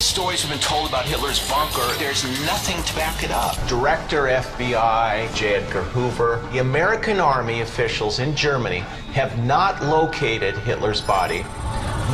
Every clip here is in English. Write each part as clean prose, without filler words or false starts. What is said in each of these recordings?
Stories have been told about Hitler's bunker. There's nothing to back it up. Director FBI J. Edgar Hoover, the American Army officials in Germany have not located Hitler's body,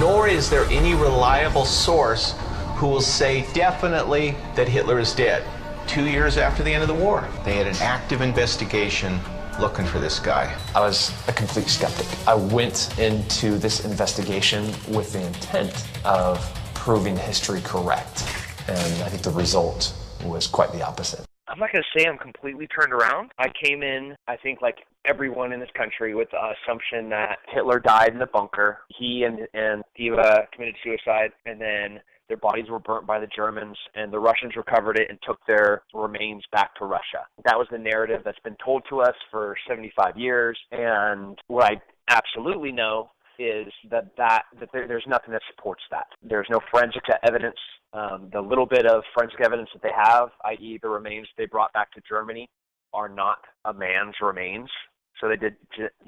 nor is there any reliable source who will say definitely that Hitler is dead. 2 years after the end of the war, they had an active investigation looking for this guy. I was a complete skeptic. I went into this investigation with the intent of proving history correct, and I think the result was quite the opposite. I'm not going to say I'm completely turned around. I came in, I think, like everyone in this country, with the assumption that Hitler died in the bunker. He and Eva committed suicide, and then their bodies were burnt by the Germans, and the Russians recovered it and took their remains back to Russia. That was the narrative that's been told to us for 75 years, and what I absolutely know is that there's nothing that supports that. There's no forensic evidence. The little bit of forensic evidence that they have, i.e. the remains they brought back to Germany, are not a man's remains. So they did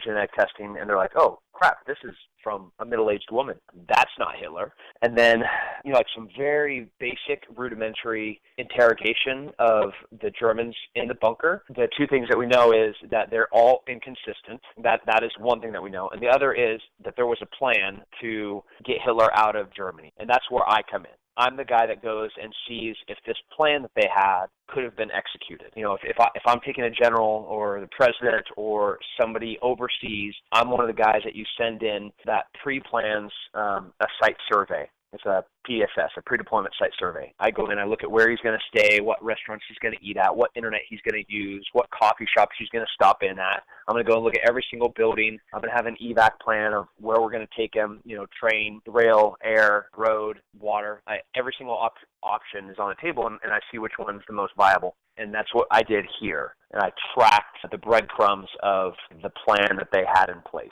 genetic testing, and they're like, oh, crap, this is from a middle-aged woman. That's not Hitler. And then, like some very basic, rudimentary interrogation of the Germans in the bunker. The two things that we know is that they're all inconsistent. That is one thing that we know. And the other is that there was a plan to get Hitler out of Germany. And that's where I come in. I'm the guy that goes and sees if this plan that they had could have been executed. If I'm taking a general or the president or somebody overseas, I'm one of the guys that you send in that pre-plans a site survey. It's a PSS, a pre-deployment site survey. I go in, I look at where he's going to stay, what restaurants he's going to eat at, what internet he's going to use, what coffee shops he's going to stop in at. I'm going to go and look at every single building. I'm going to have an evac plan of where we're going to take him, train, rail, air, road, water. Every single option is on the table, and I see which one's the most viable. And that's what I did here. And I tracked the breadcrumbs of the plan that they had in place.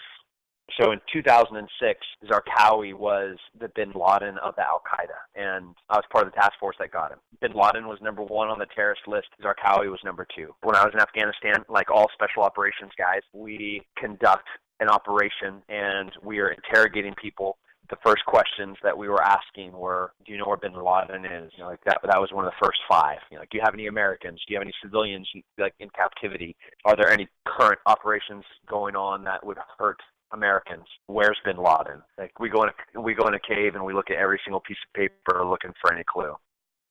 So in 2006, Zarqawi was the bin Laden of the Al-Qaeda, and I was part of the task force that got him. Bin Laden was number one on the terrorist list. Zarqawi was number two. When I was in Afghanistan, like all special operations guys, we conduct an operation, and we are interrogating people. The first questions that we were asking were, do you know where bin Laden is? That was one of the first five. Do you have any Americans? Do you have any civilians in captivity? Are there any current operations going on that would hurt Americans? Where's bin Laden? We go in a cave and we look at every single piece of paper looking for any clue.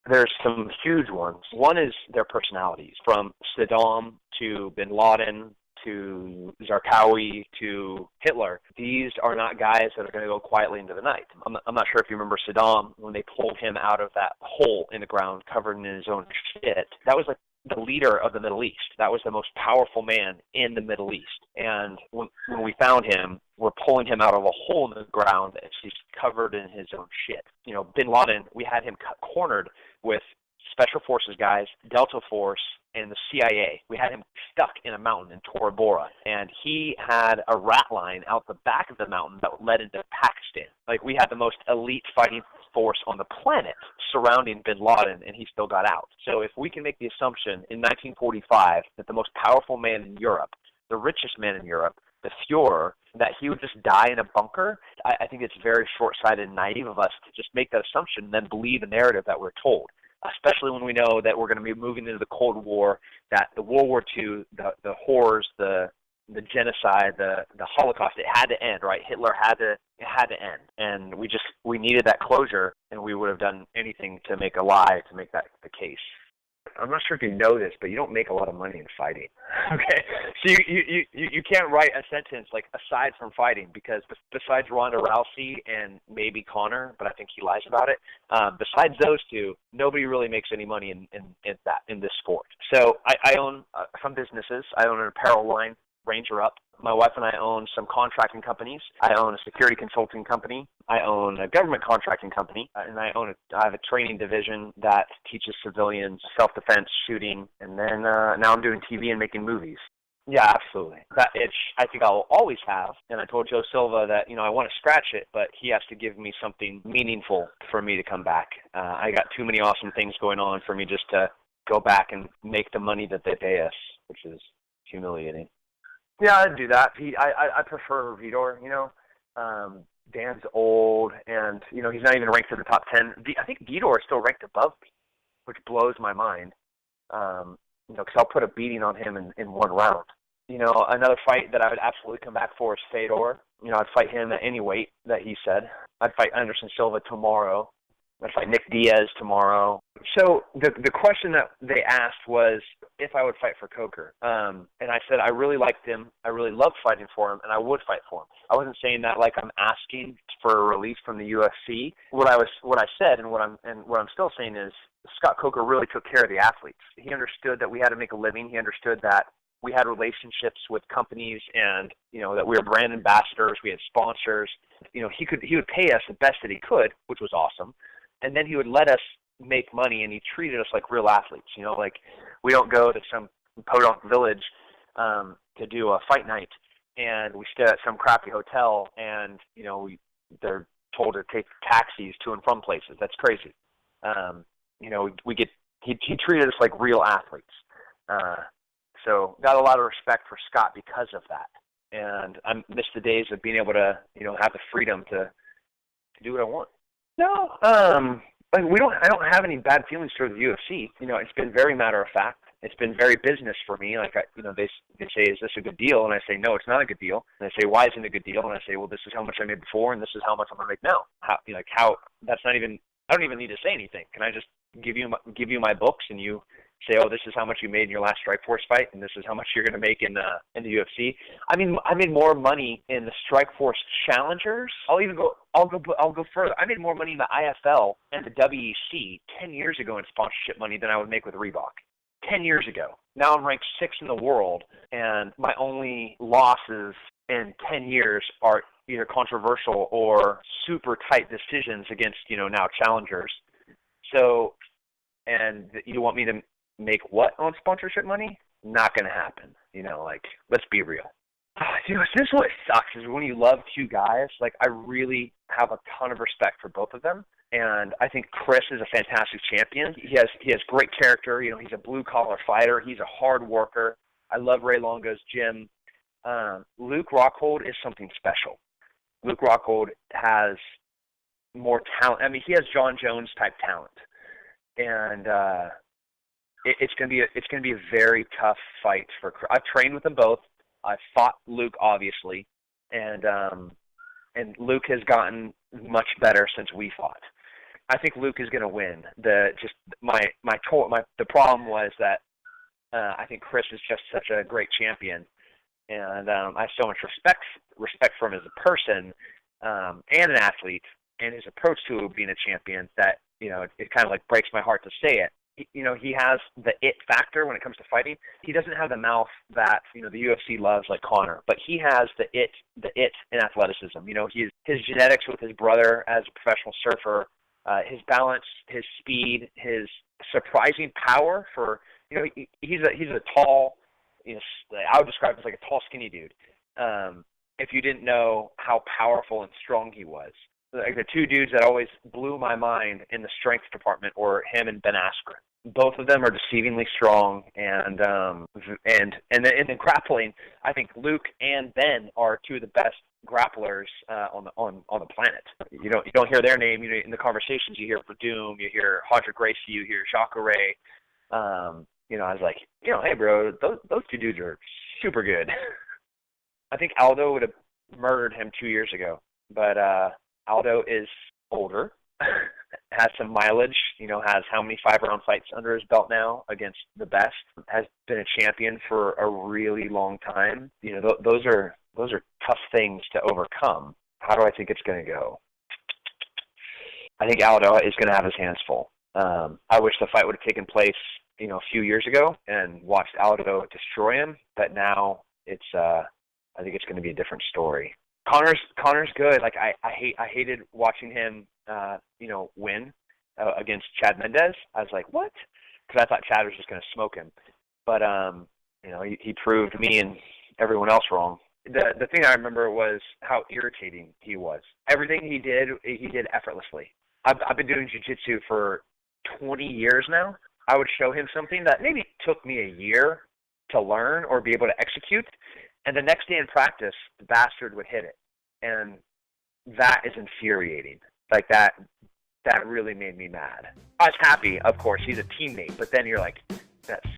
There's some huge ones. One is their personalities, from Saddam to bin Laden to Zarqawi to Hitler. These are not guys that are going to go quietly into the night. I'm not sure if you remember Saddam, when they pulled him out of that hole in the ground covered in his own shit. That was like the leader of the Middle East. That was the most powerful man in the Middle East. And when we found him, we're pulling him out of a hole in the ground and he's covered in his own shit. Bin Laden, we had him cornered with Special Forces guys, Delta Force, and the CIA. We had him stuck in a mountain in Tora Bora, and he had a rat line out the back of the mountain that led into Pakistan. We had the most elite fighting force on the planet surrounding bin Laden, and he still got out. So if we can make the assumption in 1945 that the most powerful man in Europe, the richest man in Europe, the Fuhrer, that he would just die in a bunker, I think it's very short-sighted and naive of us to just make that assumption and then believe the narrative that we're told, especially when we know that we're going to be moving into the Cold War, that the World War II, the horrors, the genocide, the Holocaust, it had to end, right? It had to end. And we needed that closure, and we would have done anything to make a lie to make that the case. I'm not sure if you know this, but you don't make a lot of money in fighting. Okay, so you can't write a sentence aside from fighting, because besides Ronda Rousey and maybe Conor, but I think he lies about it. Besides those two, nobody really makes any money in this sport. So I own some businesses. I own an apparel line, Ranger Up. My wife and I own some contracting companies. I own a security consulting company. I own a government contracting company, and I have a training division that teaches civilians self-defense, shooting, and then now I'm doing TV and making movies. Yeah, absolutely. That itch I think I'll always have, and I told Joe Silva that I want to scratch it, but he has to give me something meaningful for me to come back. I got too many awesome things going on for me just to go back and make the money that they pay us, which is humiliating. Yeah, I'd do that, Pete. I prefer Vidor, Dan's old, and he's not even ranked in the top 10. I think Vitor is still ranked above me, which blows my mind. Because I'll put a beating on him in one round. Another fight that I would absolutely come back for is Fedor. I'd fight him at any weight that he said. I'd fight Anderson Silva tomorrow. I'd fight Nick Diaz tomorrow. So the question that they asked was if I would fight for Coker. And I said I really liked him. I really loved fighting for him, and I would fight for him. I wasn't saying that like I'm asking for a release from the UFC. What I said and what I'm still saying is Scott Coker really took care of the athletes. He understood that we had to make a living. He understood that we had relationships with companies, and that we were brand ambassadors. We had sponsors. He would pay us the best that he could, which was awesome. And then he would let us make money, and he treated us like real athletes. Like we don't go to some podunk village to do a fight night, and we stay at some crappy hotel, and they're told to take taxis to and from places. That's crazy. He treated us like real athletes. So got a lot of respect for Scott because of that. And I miss the days of being able to, have the freedom to do what I want. No, I don't have any bad feelings toward the UFC. It's been very matter of fact. It's been very business for me. Like, they say, is this a good deal? And I say, no, it's not a good deal. And they say, why isn't it a good deal? And I say, well, this is how much I made before, and this is how much I'm going to make now. That's not even, I don't even need to say anything. Can I just give you my books, and you say, oh, this is how much you made in your last Strikeforce fight, and this is how much you're going to make in the UFC. I made more money in the Strikeforce Challengers. I'll go further. I made more money in the IFL and the WEC 10 years ago in sponsorship money than I would make with Reebok. 10 years ago. Now I'm ranked 6th in the world, and my only losses in 10 years are either controversial or super tight decisions against, now challengers. So, and you want me to make what on sponsorship money? Not going to happen. Let's be real. This is what sucks is when you love two guys, like I really have a ton of respect for both of them. And I think Chris is a fantastic champion. He has great character. He's a blue-collar fighter. He's a hard worker. I love Ray Longo's gym. Luke Rockhold is something special. Luke Rockhold has more talent. He has John Jones-type talent. And it's going to be a very tough fight for Chris. I've trained with them both. I fought Luke, obviously. And Luke has gotten much better since we fought. I think Luke is going to win. The problem was that I think Chris is just such a great champion, and I have so much respect for him as a person and an athlete, and his approach to being a champion that it kind of like breaks my heart to say it. He has the it factor when it comes to fighting. He doesn't have the mouth that the UFC loves like Conor, but he has the it in athleticism. His genetics with his brother as a professional surfer. His balance, his speed, his surprising power for he's a tall, I would describe him as like a tall, skinny dude. If you didn't know how powerful and strong he was, like the two dudes that always blew my mind in the strength department were him and Ben Askren. Both of them are deceivingly strong, and then in the grappling, I think Luke and Ben are two of the best grapplers on the planet. You don't hear their name. In the conversations you hear Verdum, you hear Hodger Gracie, you hear Jacare. I was like, hey bro, those two dudes are super good. I think Aldo would have murdered him 2 years ago, but Aldo is older, has some mileage, has how many 5-round fights under his belt now against the best, has been a champion for a really long time. Those are tough things to overcome. How do I think it's going to go? I think Aldo is going to have his hands full. I wish the fight would have taken place, a few years ago and watched Aldo destroy him, but now I think it's going to be a different story. Conor's good. Like I hated watching him, win against Chad Mendez. I was like, what? Because I thought Chad was just going to smoke him, but he proved me and everyone else wrong. The thing I remember was how irritating he was. Everything he did effortlessly. I've been doing jiu-jitsu for 20 years now. I would show him something that maybe took me a year to learn or be able to execute, and the next day in practice, the bastard would hit it. And that is infuriating. Like that really made me mad. I was happy, of course, he's a teammate, but then you're like, that's